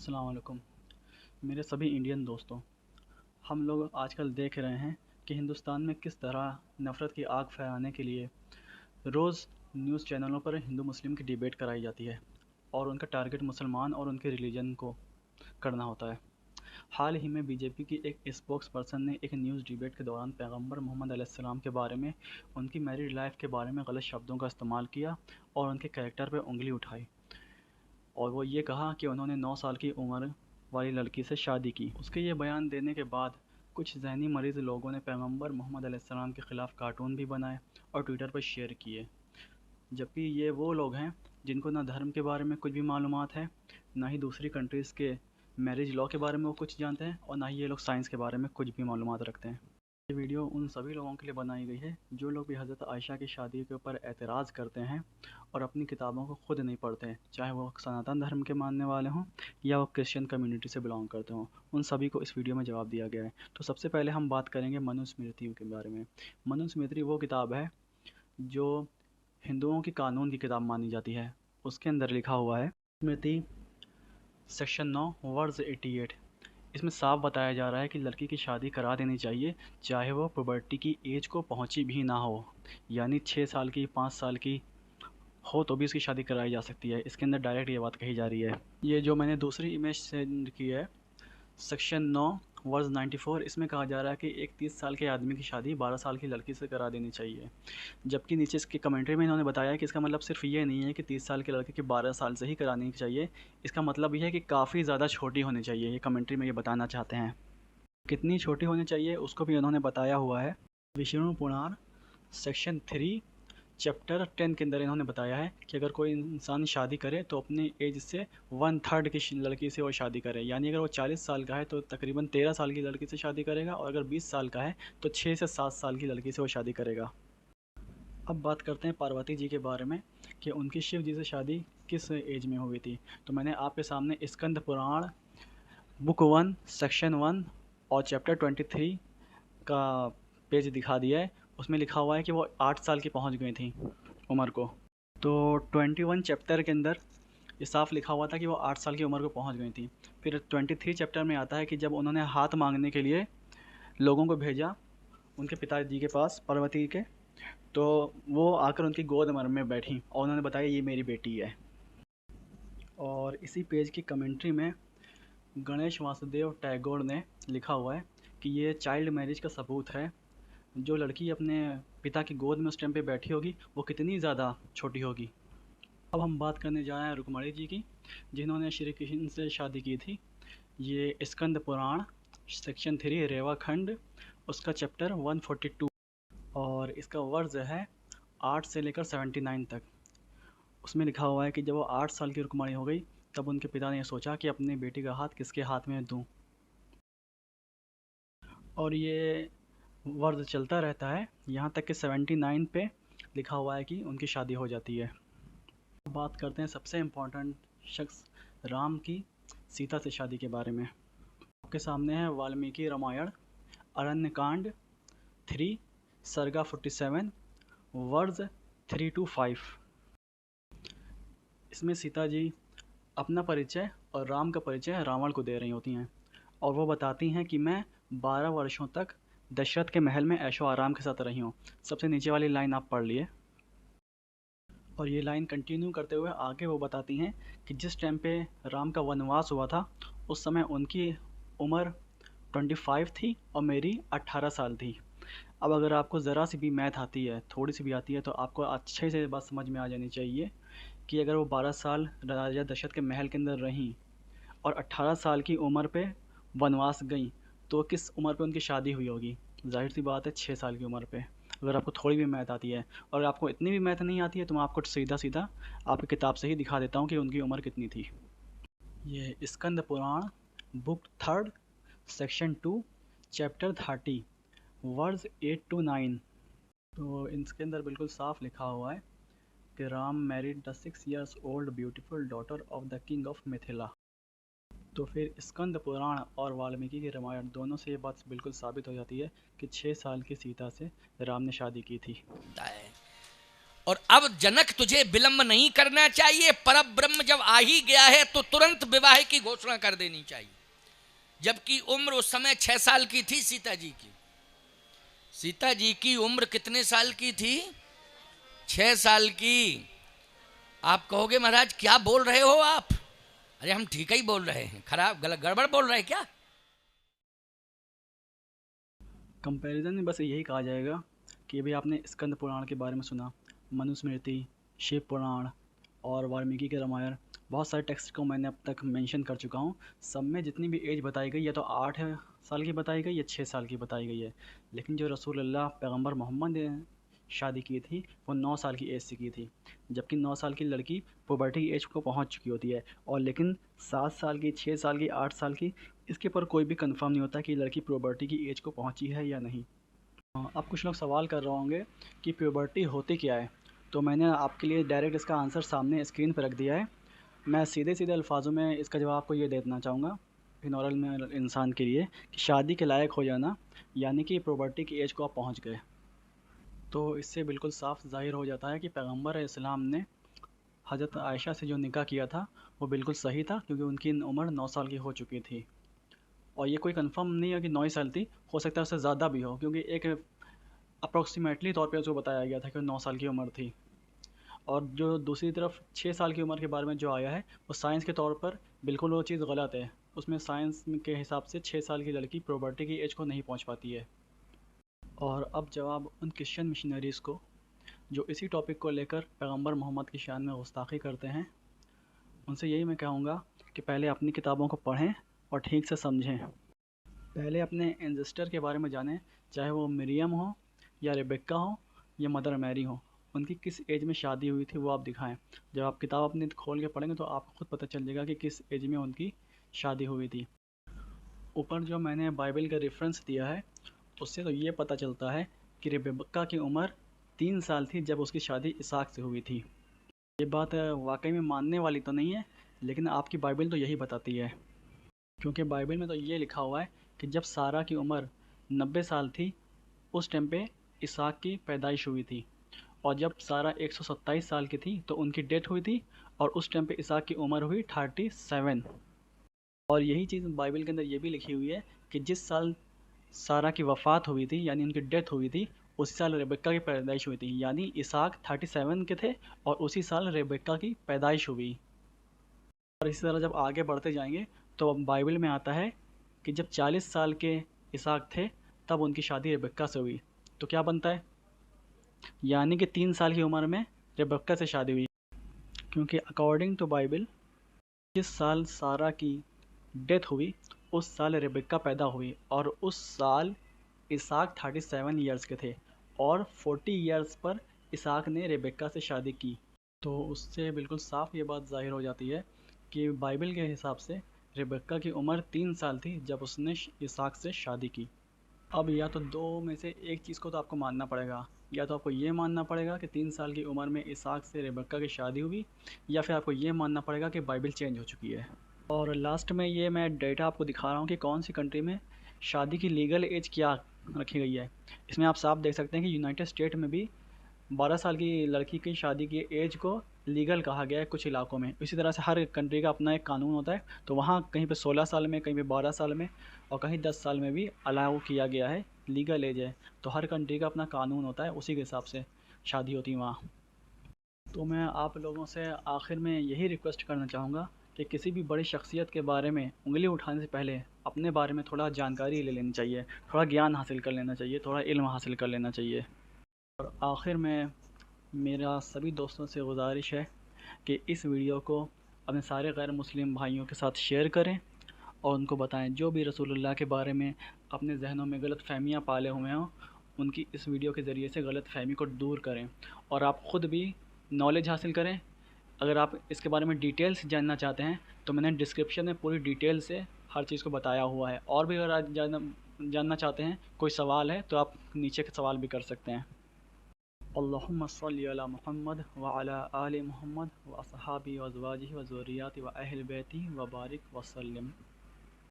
अस्सलाम वालेकुम। मेरे सभी इंडियन दोस्तों, हम लोग आजकल देख रहे हैं कि हिंदुस्तान में किस तरह नफ़रत की आग फैलाने के लिए रोज़ न्यूज़ चैनलों पर हिंदू मुस्लिम की डिबेट कराई जाती है और उनका टारगेट मुसलमान और उनके रिलीजन को करना होता है। हाल ही में बीजेपी की एक स्पोक्स पर्सन ने एक न्यूज़ डिबेट के दौरान पैगंबर मोहम्मद अलैहिस्सलाम के बारे में, उनकी मैरिड लाइफ के बारे में गलत शब्दों का इस्तेमाल किया और उनके कैरेक्टर पर उंगली उठाई। और वो ये कहा कि उन्होंने 9 साल की उम्र वाली लड़की से शादी की। उसके ये बयान देने के बाद कुछ ज़हनी मरीज़ लोगों ने पैगंबर मोहम्मद अलैहिस्सलाम के ख़िलाफ़ कार्टून भी बनाए और ट्विटर पर शेयर किए। जबकि ये वो लोग हैं जिनको ना धर्म के बारे में कुछ भी मालूमात है, ना ही दूसरी कंट्रीज़ के मैरिज लॉ के बारे में वो कुछ जानते हैं और ना ही ये लोग साइंस के बारे में कुछ भी मालूमात रखते हैं। ये वीडियो उन सभी लोगों के लिए बनाई गई है जो लोग भी हज़रत आयशा की शादी के ऊपर एतराज़ करते हैं और अपनी किताबों को खुद नहीं पढ़ते हैं, चाहे वो सनातन धर्म के मानने वाले हों या वो क्रिश्चियन कम्युनिटी से बिलोंग करते हों। उन सभी को इस वीडियो में जवाब दिया गया है। तो सबसे पहले हम बात करेंगे मनुस्मृति के बारे में। मनुस्मृति वो किताब है जो हिंदुओं की कानून की किताब मानी जाती है। उसके अंदर लिखा हुआ है स्मृति सेक्शन 9 वर्ज 88। इसमें साफ बताया जा रहा है कि लड़की की शादी करा देनी चाहिए, चाहे वो पुबर्टी की एज को पहुंची भी ना हो। यानी 6 साल की, 5 साल की हो तो भी उसकी शादी कराई जा सकती है। इसके अंदर डायरेक्ट ये बात कही जा रही है। ये जो मैंने दूसरी इमेज सेंड की है, सेक्शन 9 वर्ज 94, इसमें कहा जा रहा है कि एक 30 साल के आदमी की शादी 12 साल की लड़की से करा देनी चाहिए। जबकि नीचे इसकी कमेंट्री में इन्होंने बताया कि इसका मतलब सिर्फ ये नहीं है कि 30 साल के लड़के की 12 साल से ही करानी चाहिए। इसका मतलब ये है कि काफ़ी ज़्यादा छोटी होनी चाहिए। ये कमेंट्री में ये बताना चाहते हैं। कितनी छोटी होनी चाहिए उसको भी उन्होंने बताया हुआ है। विष्णु पुराण सेक्शन 3 चैप्टर 10 के अंदर इन्होंने बताया है कि अगर कोई इंसान शादी करे तो अपनी एज से 1/3 की लड़की से वो शादी करे। यानी अगर वो 40 साल का है तो तकरीबन 13 साल की लड़की से शादी करेगा, और अगर 20 साल का है तो 6 से 7 साल की लड़की से वो शादी करेगा। अब बात करते हैं पार्वती जी के बारे में कि उनकी शिव जी से शादी किस एज में हुई थी। तो मैंने आपके सामने स्कंद पुराण बुक 1 सेक्शन 1 और चैप्टर 23 का पेज दिखा दिया है। उसमें लिखा हुआ है कि वो 8 साल की पहुंच गई थी उम्र को। तो 21 चैप्टर के अंदर ये साफ लिखा हुआ था कि वो 8 साल की उम्र को पहुंच गई थी। फिर 23 चैप्टर में आता है कि जब उन्होंने हाथ मांगने के लिए लोगों को भेजा उनके पिताजी के पास, पार्वती के, तो वो आकर उनकी गोद में बैठी और उन्होंने बताया ये मेरी बेटी है। और इसी पेज की कमेंट्री में गणेश वासुदेव टैगोर ने लिखा हुआ है कि ये चाइल्ड मैरिज का सबूत है। जो लड़की अपने पिता की गोद में उस टाइम पे बैठी होगी वो कितनी ज़्यादा छोटी होगी। अब हम बात करने जा रहे हैं रुक्मणी जी की, जिन्होंने श्री कृष्ण से शादी की थी। ये स्कंद पुराण सेक्शन 3 रेवा खंड, उसका चैप्टर 142 और इसका वर्ज है 8 से लेकर 79 तक। उसमें लिखा हुआ है कि जब वो 8 साल की रुक्मणी हो गई तब उनके पिता ने सोचा कि अपनी बेटी का हाथ किसके हाथ में दूँ, और ये वर्ज चलता रहता है यहाँ तक कि 79 पे लिखा हुआ है कि उनकी शादी हो जाती है। बात करते हैं सबसे इम्पोर्टेंट शख्स राम की सीता से शादी के बारे में। आपके सामने है वाल्मीकि रामायण अरण्यकांड 3 सर्गा 47 वर्ज 3 to 5। इसमें सीता जी अपना परिचय और राम का परिचय रावण को दे रही होती हैं और वो बताती हैं कि मैं 12 वर्षों तक दशरथ के महल में ऐशो आराम के साथ रही हूँ। सबसे नीचे वाली लाइन आप पढ़ लिए। और ये लाइन कंटिन्यू करते हुए आगे वो बताती हैं कि जिस टाइम पे राम का वनवास हुआ था उस समय उनकी उम्र 25 थी और मेरी 18 साल थी। अब अगर आपको ज़रा सी भी मैथ आती है, थोड़ी सी भी आती है, तो आपको अच्छे से बात समझ में आ जानी चाहिए कि अगर वो 12 साल राजा दशरथ के महल के अंदर रहीं और 18 साल की उम्र पे वनवास गईं तो किस उम्र पे उनकी शादी हुई होगी। जाहिर सी बात है 6 साल की उम्र पे, अगर आपको थोड़ी भी मैथ आती है। और आपको इतनी भी मैथ नहीं आती है तो मैं आपको सीधा सीधा आपकी किताब से ही दिखा देता हूँ कि उनकी उम्र कितनी थी। ये Skanda Purana book 3 section 2 chapter 30 verse 8 to 9। तो इसके अंदर बिल्कुल साफ लिखा हुआ है कि Ram married the 6 years old beautiful daughter of the king of Mithila. तो फिर स्कंद पुराण और वाल्मीकि की रामायण दोनों से ये बात बिल्कुल साबित हो जाती है कि 6 साल की सीता से राम ने शादी की थी। और अब जनक तुझे विलंब नहीं करना चाहिए, परम ब्रह्म जब आ ही गया है तो तुरंत विवाह की घोषणा कर देनी चाहिए। जबकि उम्र उस समय 6 साल की थी सीता जी की। सीता जी की उम्र कितने साल की थी? 6 साल की। आप कहोगे महाराज क्या बोल रहे हो आप? अरे हम ठीक ही बोल रहे हैं, खराब गलत गड़बड़ बोल रहे हैं क्या? कंपैरिजन में बस यही कहा जाएगा कि अभी आपने स्कंद पुराण के बारे में सुना, मनुस्मृति, शिव पुराण और वाल्मीकि के रामायण, बहुत सारे टेक्स्ट को मैंने अब तक मेंशन कर चुका हूँ। सब में जितनी भी एज बताई गई या तो 8 साल की बताई गई या 6 साल की बताई गई है। लेकिन जो रसूलुल्लाह पैगंबर मोहम्मद ने शादी की थी वो 9 साल की एज से की थी, जबकि 9 साल की लड़की पुबर्टी की एज को पहुंच चुकी होती है। और लेकिन 7 साल की, 6 साल की, 8 साल की, इसके ऊपर कोई भी कंफर्म नहीं होता कि लड़की प्यूबर्टी की एज को पहुंची है या नहीं। अब कुछ लोग सवाल कर रहे होंगे कि प्यूबर्टी होती क्या है, तो मैंने आपके लिए डायरेक्ट इसका आंसर सामने स्क्रीन पर रख दिया है। मैं सीधे सीधे अल्फाजों में इसका जवाब आपको ये देना चाहूँगा नॉर्मल में इंसान के लिए, कि शादी के लायक हो जाना यानी कि प्यूबर्टी की एज को आप पहुँच गए। तो इससे बिल्कुल साफ ज़ाहिर हो जाता है कि पैगंबर इस्लाम ने हज़रत आयशा से जो निकाह किया था वो बिल्कुल सही था, क्योंकि उनकी उम्र 9 साल की हो चुकी थी। और ये कोई कंफर्म नहीं है कि 9 ही साल थी, हो सकता है उससे ज़्यादा भी हो, क्योंकि एक अप्रॉक्सीमेटली तौर पे उसको बताया गया था कि 9 साल की उम्र थी। और जो दूसरी तरफ 6 साल की उम्र के बारे में जो आया है वो साइंस के तौर पर बिल्कुल वो चीज़ गलत है। उसमें साइंस के हिसाब से 6 साल की लड़की प्यूबर्टी की एज को नहीं पहुंच पाती है। और अब जवाब उन क्रिश्चियन मिशनरीज़ को जो इसी टॉपिक को लेकर पैगंबर मोहम्मद की शान में गुस्ताखी करते हैं, उनसे यही मैं कहूँगा कि पहले अपनी किताबों को पढ़ें और ठीक से समझें। पहले अपने एंसेस्टर के बारे में जानें, चाहे वो मरियम हो या रेबेक्का हो या मदर मैरी हो, उनकी किस एज में शादी हुई थी वो आप दिखाएं। जब आप किताब अपनी खोल के पढ़ेंगे तो आपको खुद पता चल जाएगा कि किस एज में उनकी शादी हुई थी। ऊपर जो मैंने बाइबल का रेफरेंस दिया है उससे तो ये पता चलता है कि रेबेक्का की उम्र 3 साल थी जब उसकी शादी इसहाक से हुई थी। ये बात वाकई में मानने वाली तो नहीं है, लेकिन आपकी बाइबल तो यही बताती है, क्योंकि बाइबल में तो ये लिखा हुआ है कि जब सारा की उम्र 90 साल थी उस टाइम पे इसहाक की पैदाइश हुई थी। और जब सारा 127 साल की थी तो उनकी डेथ हुई थी, और उस टाइम पे इसहाक की उम्र हुई 37। और यही चीज़ बाइबल के अंदर ये भी लिखी हुई है कि जिस साल सारा की वफ़ात हुई थी यानी उनकी डेथ हुई थी, उसी साल रेबेक्का की पैदाइश हुई थी। यानी इसहाक 37 के थे और उसी साल रेबेक्का की पैदाइश हुई। और इसी तरह जब आगे बढ़ते जाएंगे तो बाइबल में आता है कि जब 40 साल के इसहाक थे तब उनकी शादी रेबेक्का से हुई। तो क्या बनता है, यानी कि 3 साल की उम्र में रेबेक्का से शादी हुई, क्योंकि अकॉर्डिंग टू बाइबल जिस साल सारा की डेथ हुई उस साल रेबेक्का पैदा हुई, और उस साल इसहाक 37 ईयर्स के थे और 40 ईयर्स पर इसहाक ने रेबेक्का से शादी की। तो उससे बिल्कुल साफ ये बात ज़ाहिर हो जाती है कि बाइबल के हिसाब से रेबेक्का की उम्र 3 साल थी जब उसने इसहाक से शादी की। अब या तो दो में से एक चीज़ को तो आपको मानना पड़ेगा, या तो आपको ये मानना पड़ेगा कि 3 साल की उम्र में इसहाक से रेबेक्का की शादी हुई, या फिर आपको ये मानना पड़ेगा कि बाइबल चेंज हो चुकी है। और लास्ट में ये मैं डेटा आपको दिखा रहा हूँ कि कौन सी कंट्री में शादी की लीगल एज क्या रखी गई है। इसमें आप साफ देख सकते हैं कि यूनाइटेड स्टेट में भी 12 साल की लड़की की शादी की एज को लीगल कहा गया है कुछ इलाकों में। इसी तरह से हर कंट्री का अपना एक कानून होता है, तो वहाँ कहीं पे 16 साल में, कहीं पे 12 साल में और कहीं 10 साल में भी अलाउ किया गया है, लीगल एज है। तो हर कंट्री का अपना कानून होता है, उसी के हिसाब से शादी होती है वहाँ। तो मैं आप लोगों से आखिर में यही रिक्वेस्ट करना चाहूँगा कि किसी भी बड़ी शख्सियत के बारे में उंगली उठाने से पहले अपने बारे में थोड़ा जानकारी ले लेनी चाहिए, थोड़ा ज्ञान हासिल कर लेना चाहिए, थोड़ा इल्म हासिल कर लेना चाहिए। और आखिर में मेरा सभी दोस्तों से गुजारिश है कि इस वीडियो को अपने सारे गैर मुस्लिम भाइयों के साथ शेयर करें और उनको बताएं जो भी रसूलुल्लाह के बारे में अपने जहनों में गलत फहमियाँ पाले हुए हों, उनकी इस वीडियो के ज़रिए से गलत फहमी को दूर करें और आप ख़ुद भी नॉलेज हासिल करें। अगर आप इसके बारे में डिटेल्स जानना चाहते हैं तो मैंने डिस्क्रिप्शन में पूरी डिटेल से हर चीज़ को बताया हुआ है। और भी अगर आप जानना चाहते हैं, कोई सवाल है, तो आप नीचे के सवाल भी कर सकते हैं। अल्लाहुम्मा सल्ली अला मुहम्मद व अला आलि मुहम्मद व अस्हाबी व अज़वाजिहि व ज़ुर्रिय्याति व अहल बैति व बारिक व सल्लिम।